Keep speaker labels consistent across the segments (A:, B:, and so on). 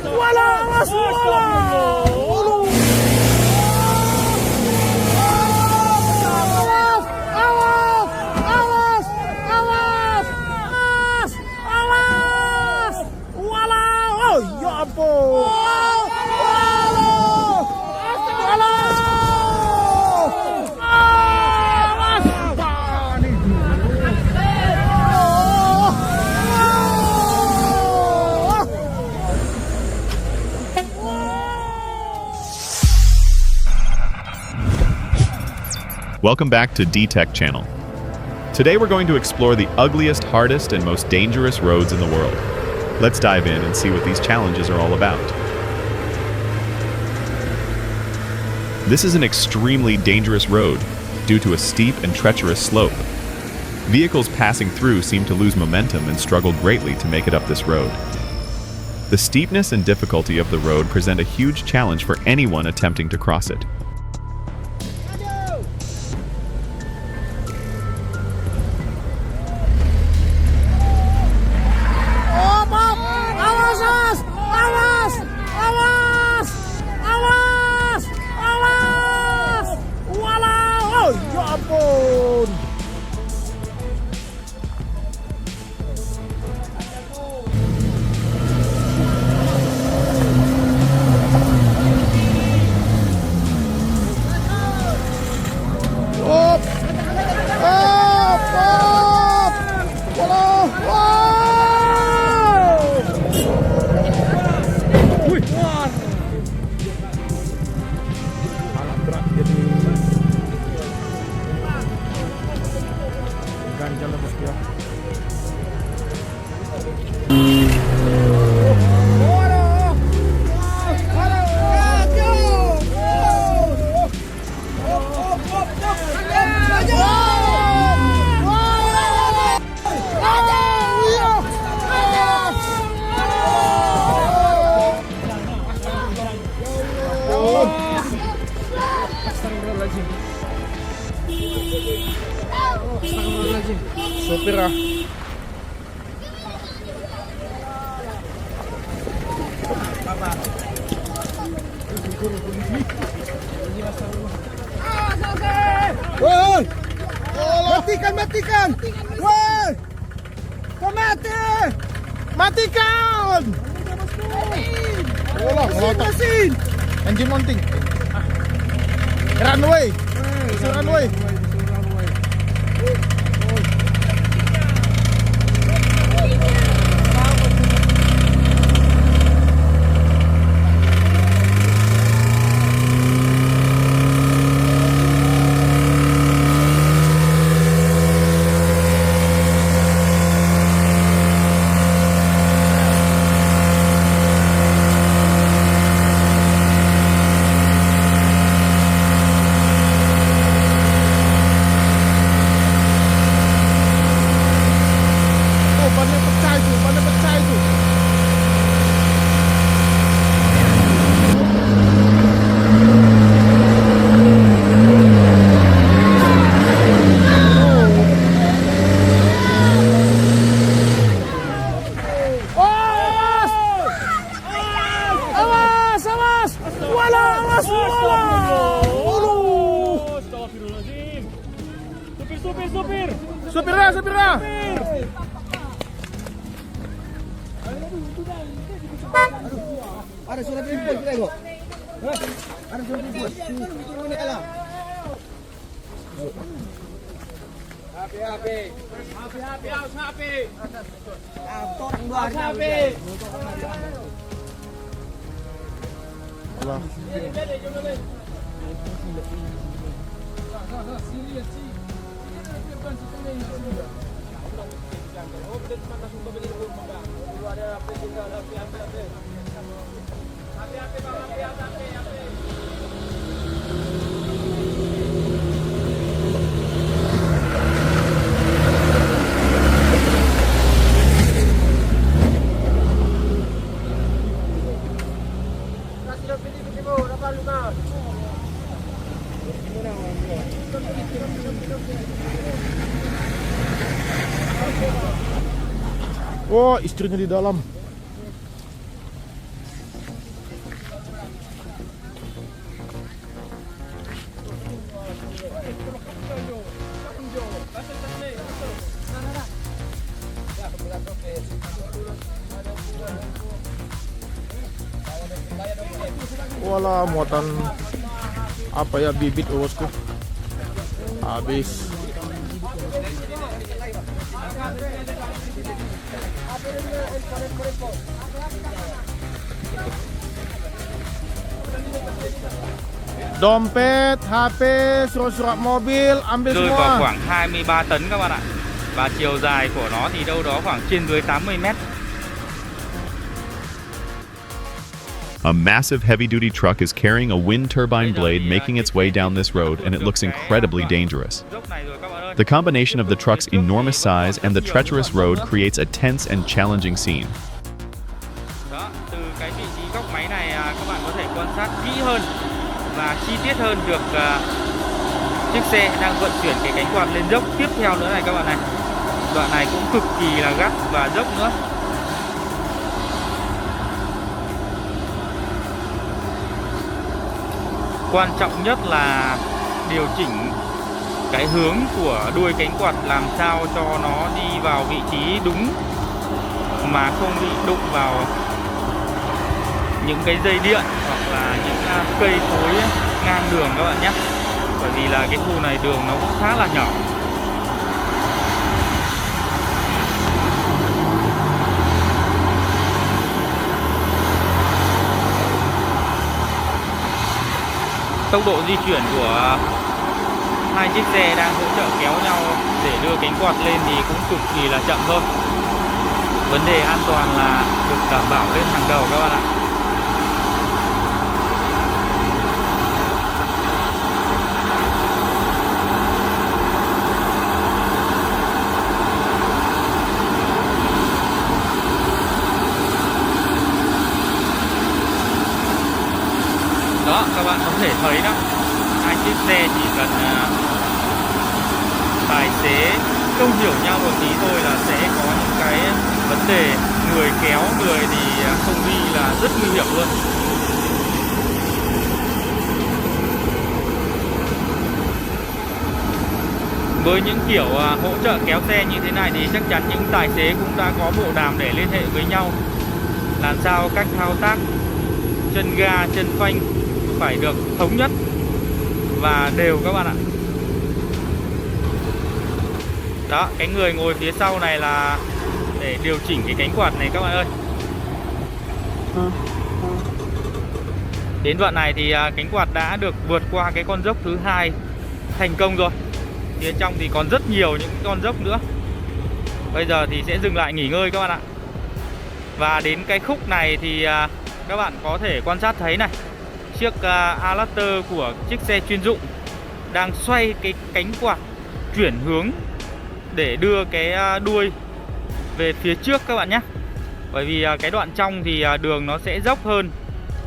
A: Wala, awas, wala.
B: Welcome back to D-Tech channel. Today we're going to explore the ugliest, hardest, and most dangerous roads in the world. Let's dive in and see what these challenges are all about. This is an extremely dangerous road due to a steep and treacherous slope. Vehicles passing through seem to lose momentum and struggle greatly to make it up this road. The steepness and difficulty of the road present a huge challenge for anyone attempting to cross it.
A: Sopir ah. Woi! Matikan! Woi! Kau mati! Matikan! Mesin! Engine mounting. Runway! Runway! Supirnya. Ada surat impor kita kok. Ada surat impor. Ini kalah. Happy. Orang dua happy. Allah. Oh, istrinya di dalam.
C: Walah, muatan apa ya, bibit bosku. Habis. Dompet, HP, surat mobil, ambil
D: rơi
C: semua.
D: vào khoảng 23 tấn các bạn ạ. Và chiều dài của nó thì đâu đó khoảng trên dưới 80 mét.
B: A massive heavy-duty truck is carrying a wind turbine blade making its way down this road, and it looks incredibly dangerous. The combination of the truck's enormous size and the treacherous road creates a tense and challenging scene.
D: Đó, từ cái vị trí góc máy này các bạn có thể quan sát kỹ hơn và chi tiết hơn được chiếc xe đang vận chuyển cái cánh quạt lên dốc tiếp theo nữa này các bạn này. Đoạn này cũng cực kỳ là gắt và dốc nữa. Quan trọng nhất là điều chỉnh cái hướng của đuôi cánh quạt làm sao cho nó đi vào vị trí đúng mà không bị đụng vào những cái dây điện hoặc là những cây cối ngang đường các bạn nhé. Bởi vì là cái khu này đường nó cũng khá là nhỏ. Tốc độ di chuyển của hai chiếc xe đang hỗ trợ kéo nhau để đưa cánh quạt lên thì cũng cực kỳ là chậm thôi. Vấn đề an toàn là được đảm bảo lên hàng đầu các bạn ạ. Đó, các bạn có thể thấy đó, hai chiếc xe chỉ cần tài xế không hiểu nhau một tí thôi là sẽ có những cái vấn đề, người kéo người thì không đi là rất nguy hiểm luôn. Với những kiểu hỗ trợ kéo xe như thế này thì chắc chắn những tài xế cũng đã có bộ đàm để liên hệ với nhau, làm sao cách thao tác chân ga, chân phanh phải được thống nhất và đều các bạn ạ. Đó, cái người ngồi phía sau này là để điều chỉnh cái cánh quạt này các bạn ơi. Đến đoạn này thì cánh quạt đã được vượt qua cái con dốc thứ hai thành công rồi. Phía trong thì còn rất nhiều những con dốc nữa. Bây giờ thì sẽ dừng lại nghỉ ngơi các bạn ạ. Và đến cái khúc này thì các bạn có thể quan sát thấy này, chiếc adapter của chiếc xe chuyên dụng đang xoay cái cánh quạt chuyển hướng để đưa cái đuôi về phía trước các bạn nhé. Bởi vì cái đoạn trong thì đường nó sẽ dốc hơn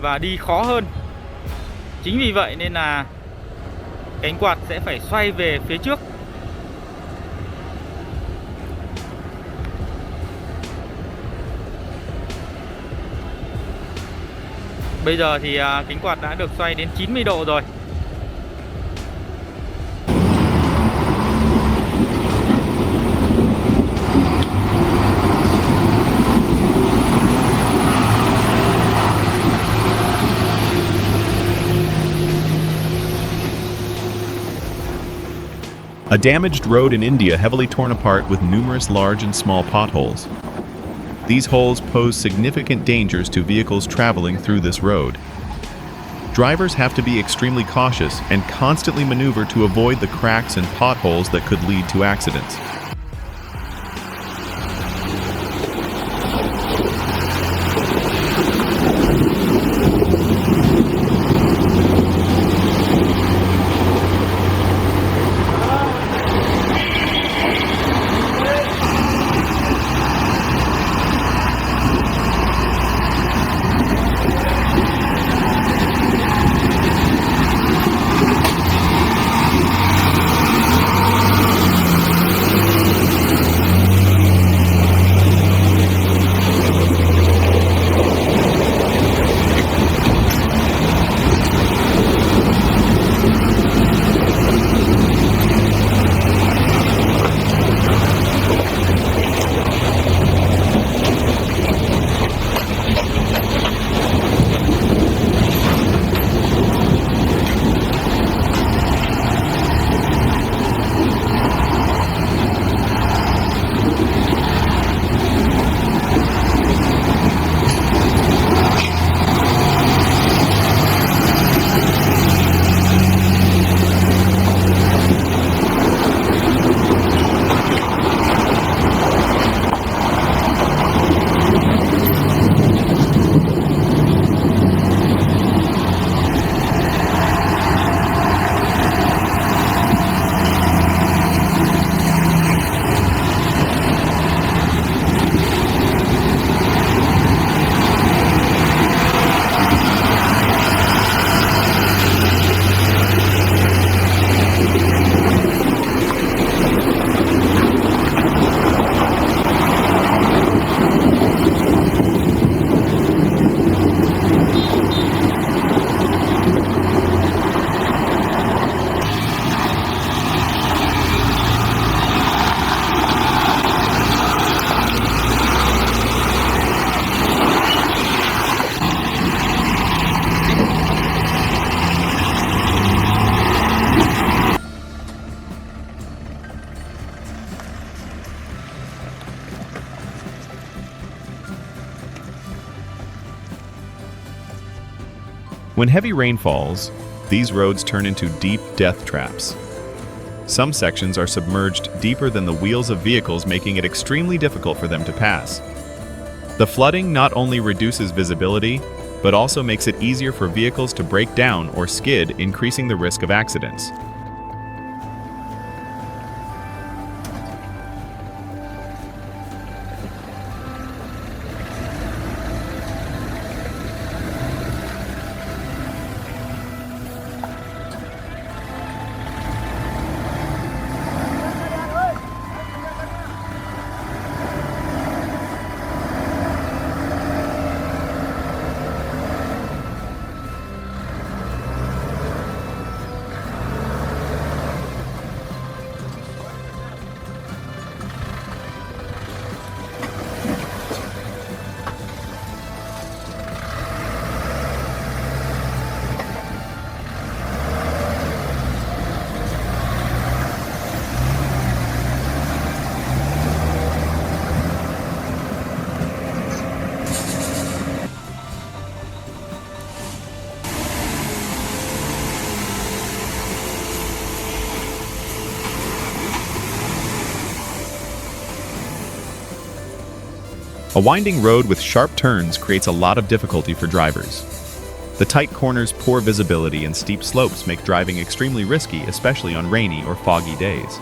D: và đi khó hơn. Chính vì vậy nên là cánh quạt sẽ phải xoay về phía trước. Bây giờ thì cánh quạt đã được xoay đến 90 độ rồi.
B: A damaged road in India heavily torn apart with numerous large and small potholes. These holes pose significant dangers to vehicles traveling through this road. Drivers have to be extremely cautious and constantly maneuver to avoid the cracks and potholes that could lead to accidents. When heavy rain falls, these roads turn into deep death traps. Some sections are submerged deeper than the wheels of vehicles, making it extremely difficult for them to pass. The flooding not only reduces visibility, but also makes it easier for vehicles to break down or skid, increasing the risk of accidents. A winding road with sharp turns creates a lot of difficulty for drivers. The tight corners, poor visibility, and steep slopes make driving extremely risky, especially on rainy or foggy days.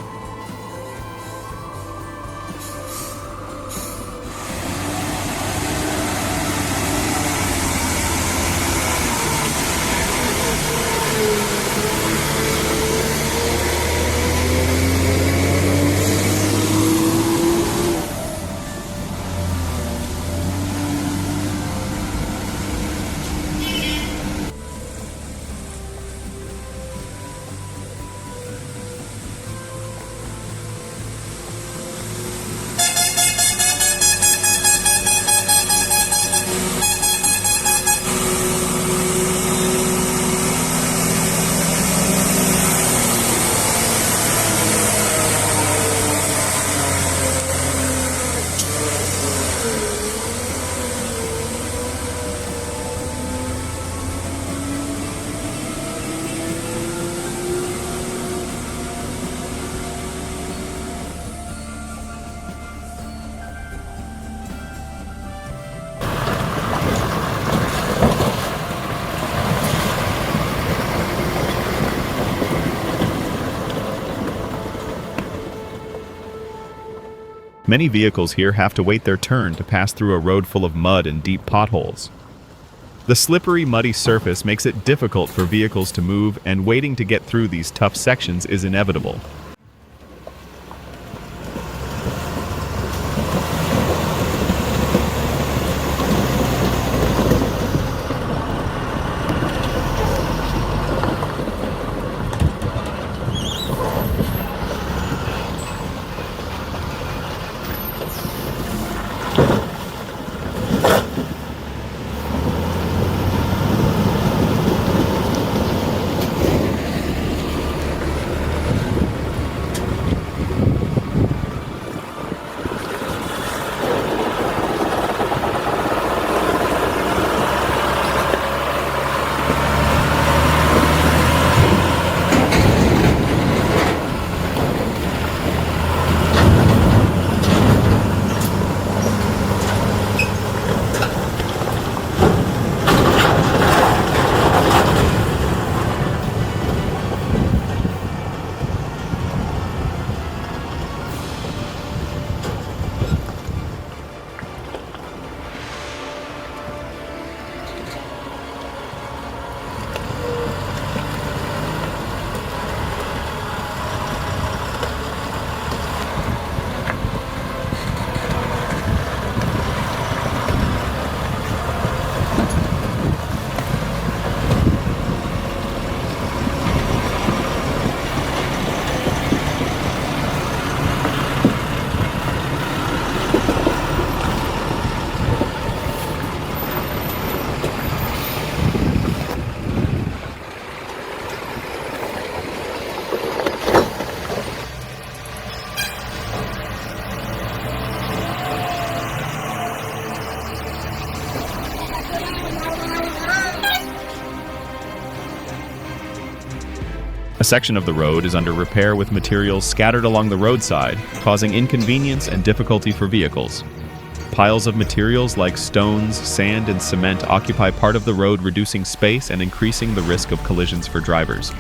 B: Many vehicles here have to wait their turn to pass through a road full of mud and deep potholes. The slippery, muddy surface makes it difficult for vehicles to move, and waiting to get through these tough sections is inevitable. A section of the road is under repair with materials scattered along the roadside, causing inconvenience and difficulty for vehicles. Piles of materials like stones, sand, and cement occupy part of the road, reducing space and increasing the risk of collisions for drivers.